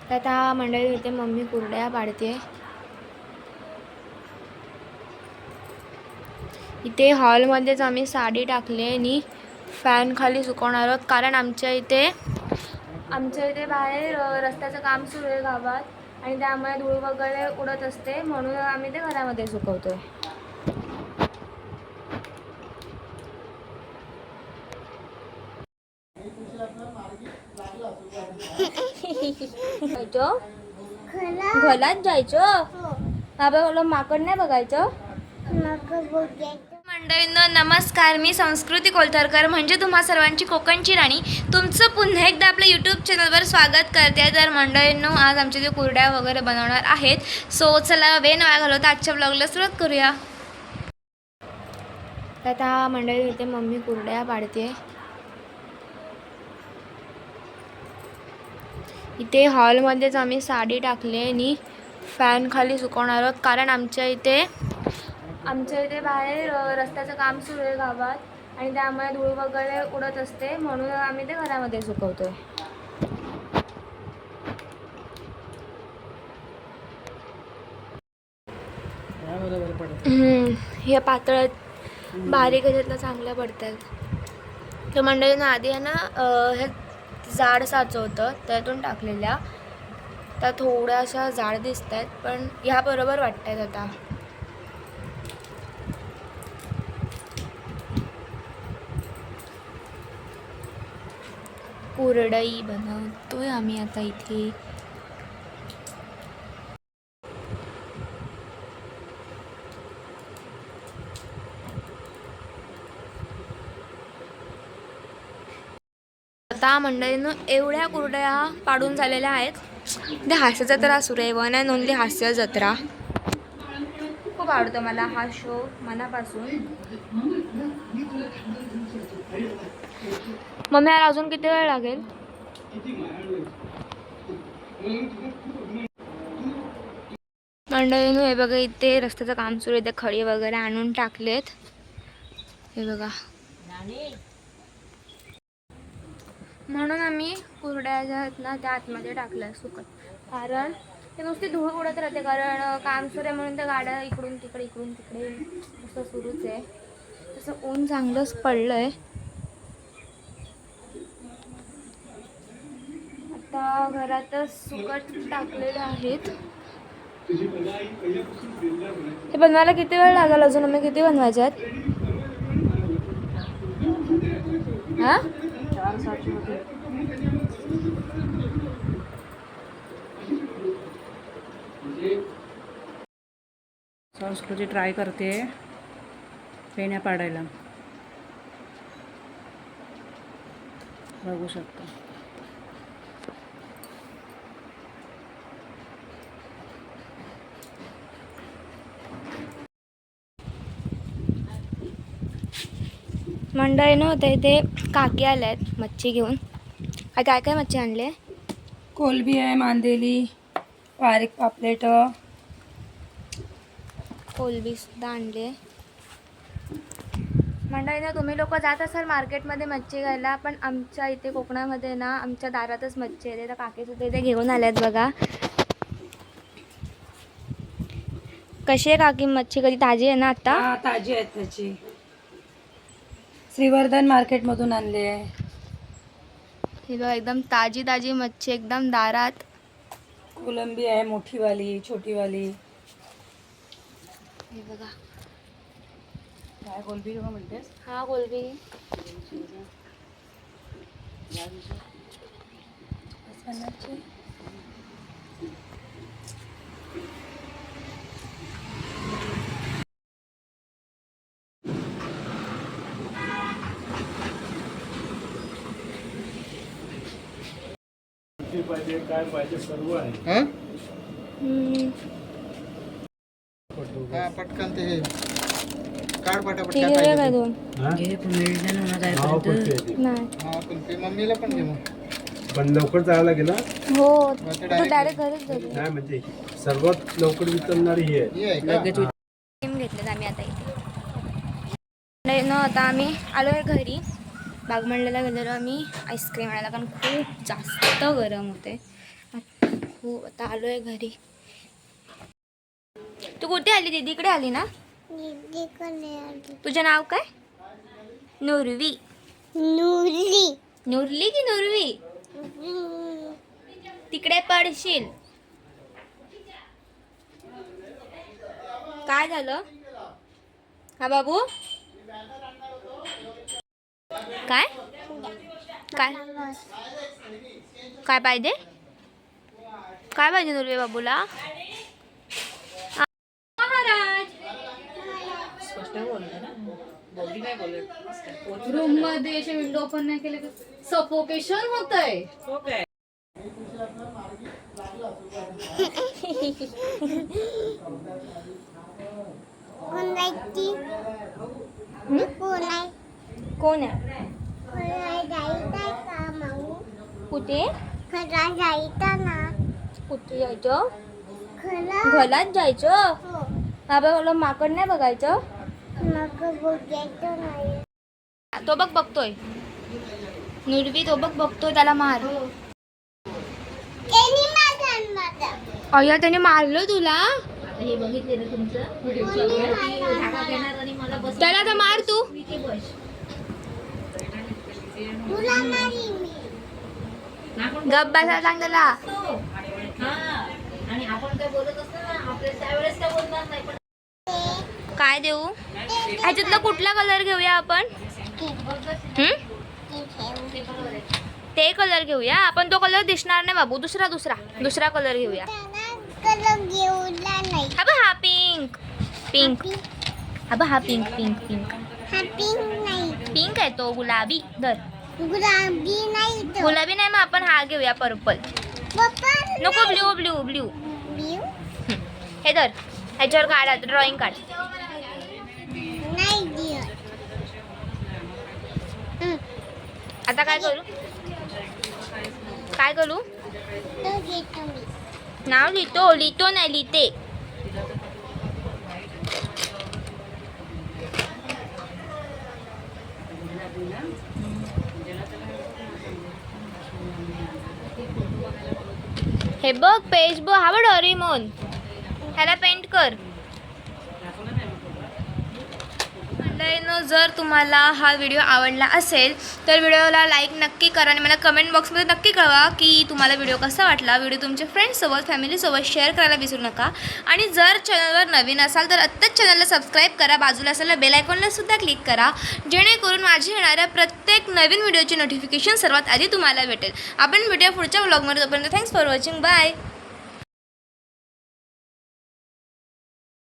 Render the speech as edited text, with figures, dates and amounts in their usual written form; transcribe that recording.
तर आता मंडळी इथे मम्मी कुरड्या पाडते. इथे हॉलमध्येच आम्ही साडी टाकली आणि फॅन खाली सुकवणार आहोत, कारण आमच्या इथे बाहेर रस्त्याचं काम सुरू आहे गावात आणि त्यामुळे धूळ वगैरे उडत असते, म्हणून आम्ही ते घरामध्ये सुकवतोय. घरात जायचं बाबा, मला माकड नाही बघायचं. मंडळींनो नमस्कार, मी संस्कृती कोलथरकर म्हणजे तुम्हा सर्वांची कोकणची राणी तुमचं पुन्हा एकदा आपल्या यूट्यूब चॅनलवर स्वागत करते. तर मंडळींनो आज आमचे जे कुरड्या वगैरे बनवणार आहेत, सो चला वेळ न घालवता आजच्या ब्लॉगला सुरुवात करूया. तर आता मंडळी इथे मम्मी कुरड्या पाडते. इथे हॉलमध्येच आम्ही साडी टाकली आणि फॅन खाली सुकवणार आहोत, कारण आमच्या इथे बाहेर रस्त्याचं काम सुरू आहे गावात आणि त्यामुळे धूळ वगैरे उडत असते, म्हणून आम्ही ते घरामध्ये सुकवतोय. हे पातळ बारीक ह्याच्यातलं चांगल्या पडतात. तर मंडळीनं आधी आहे ना हे जाड साचं होतं त्यातून टाकलेल्या, त्या थोड्याशा जाड दिसत आहेत, पण ह्या बरोबर वाटत आहेत. आता कुरडई बनवतोय आम्ही आता इथे. आता मंडळीनं एवढ्या कुरड्या पाडून झालेल्या आहेत. ते हास्य जत्रा सुरू आहे, वन अँड ओनली हास्य जत्रा. खूप आवडतो मला हा शो मनापासून. मम्मी याला अजून किती वेळ लागेल? मंडळीनं हे बघा इथे रस्त्याचं काम सुरू आहे, ते खडी वगैरे आणून टाकलेत. हे बघा, म्हणून आम्ही कुरड्या ज्या आहेत ना त्या आतमध्ये टाकल्या सुकत, कारण ते नुसती धूळ उडत राहते, कारण काम सुरू आहे म्हणून त्या गाड्या इकडून तिकडे असं सुरूच आहे. तसं ऊन चांगलंच पडलं आहे. आता घरातच सुकट टाकलेले आहेत. हे बनवायला किती वेळ लागेल अजून? आम्ही किती बनवायचे आहेत? हा, संस्कृती ट्राय करते पेन्या पाडायला, बघू शकता. मंडळी नव्हते इथे काकी आल्या आहेत मच्छी घेऊन. काय काय मच्छी आणले? कोलबी आहे, मांदेली, बारीक पापलेट, कोलबी सुद्धा आणले. मंडळीनं तुम्ही लोक जात असाल मार्केटमध्ये मच्छी घ्यायला, पण आमच्या इथे कोकणामध्ये ना आमच्या दारातच मच्छी येते. तर काकी सुद्धा इथे घेऊन आल्यात बघा. कशी आहे काकी मच्छी? कधी ताजी आहे ना आता? ताजी आहेत त्याची. श्रीवर्धन मार्केटमधून आणले आहे. हे बघा एकदम ताजी ताजी मच्छी, एकदम दारात. कोलंबी आहे, मोठीवाली, छोटीवाली. हे बघा, काय कोलंबी का म्हणतेस? हा कोलंबी. पाहिजे काय पाहिजे सर्व आहे. पटकन ते काढ पटापट. ठीक आहे काय दोन? हे पुन्हा नाही पण ते मम्मीला पण दे मग. पण लवकर जायला लागेल. हो, तू डायरेक्ट घरीच जातो. नाही म्हणजे सर्वात लवकर वितरणारी ही आहे. घेतलेत आम्ही आता इथे. नाही ना, आता आम्ही आलो आहे घरी. बागमंडला गेलेलो आम्ही आईस्क्रीम आणायला, कारण खूप जास्त गरम होते. हो आता आलोय घरी. तू कुठे आली? दीदीकडे आली ना? तुझं नाव काय? नुरवी. नुरली की नुरवी? तिकडे पडशील. काय झालं? हा बाबू काय काय काय पाहिजे? काय पाहिजे नुरवी बाबूला? महाराज रूम मध्ये असे विंडो ओपन नाही केले तर सफोकेशन होत आहे. कोण आहे? कुठे कुठे जायचं? घरात जायचं? बाबा मला माकड नाही बघायचं. तो बघतोय नुरवी, तो बघतोय, त्याला मार. अय्या त्याने मारलं तुला? त्याला तर मार तू. गप बसा सांग त्याला. काय देऊ? ह्याच्यातला कुठला कलर घेऊया आपण? ते कलर घेऊया आपण. तो कलर दिसणार नाही बाबू. दुसरा कलर घेऊया. हा बघ हा पिंक हा पिंक पिंक आहे तो. गुलाबी धर. गुलाबी नाही मग आपण हा घेऊया पर्पल. नको ब्ल्यू. हे धर. ह्याच्यावर काढा ड्रॉइंग काढ. आता काय करू? नाव लिहितो नाही लिहिते. हे बघ पेज बघ. हा बघ डोरेमोन. ह्याला पेंट कर. जर तुम्हाला हा व्हिडिओ आवडला असेल तर व्हिडिओला लाईक नक्की करा आणि मला कमेंट बॉक्समध्ये नक्की कळवा की तुम्हाला व्हिडिओ कसा वाटला. व्हिडिओ तुमच्या फ्रेंड्ससोबत फॅमिलीसोबत शेअर करायला विसरू नका. आणि जर चॅनलवर नवीन असाल तर आत्ताच चॅनलला सबस्क्राईब करा. बाजूला असलेल्या बेल आयकॉनला सुद्धा क्लिक करा जेणेकरून माझी येणाऱ्या प्रत्येक नवीन व्हिडिओची नोटिफिकेशन सर्वात आधी तुम्हाला भेटेल. आपण भेटूया पुढच्या व्लॉगमध्ये. तोपर्यंत थँक्स फॉर वॉचिंग. बाय.